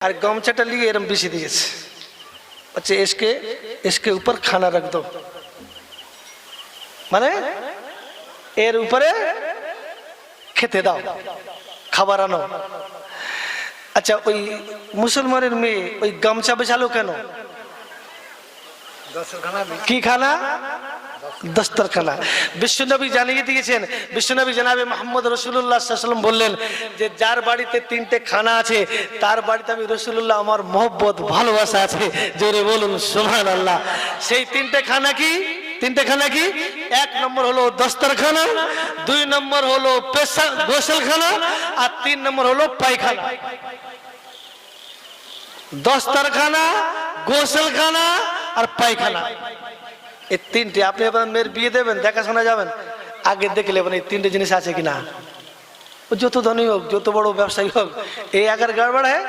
और गमछाटा लिए एरम बिछी दिएছে अच्छा इसके ऊपर खाना रख दो माने एर ऊपरे खेते दाओ खाबार आनो अच्छा ওই মুসলমানের মেয়ে ওই গামছা বেছালো কেন কি খানা দস্তরখানা বিশ্বনবী জানিয়ে দিয়েছেন বিশ্বনবী জনাবে মুহাম্মদ রাসূলুল্লাহ সাল্লাল্লাহু আলাইহি ওয়াসাল্লাম বললেন যে যার বাড়িতে তিনটে খানা আছে তার বাড়িতে আমি রাসূলুল্লাহ আমার মহব্বত ভালোবাসা আছে জোরে বলুন সুবহানাল্লাহ সেই তিনটে খানা কি এক নম্বর হলো দস্তরখানা দুই নম্বর হলো গোসলখানা আর তিন নম্বর হলো পায়খানা দস্তরখানা গোসলখানা আর পায়খানা এই তিনটে আপনি আপনার মেয়ের বিয়ে দেবেন দেখাশোনা যাবেন আগে দেখে নেবেন এই তিনটে জিনিস আছে কিনা যত ধনী হোক যত বড় ব্যবসায়ী হোক এই আগার গড়বড় है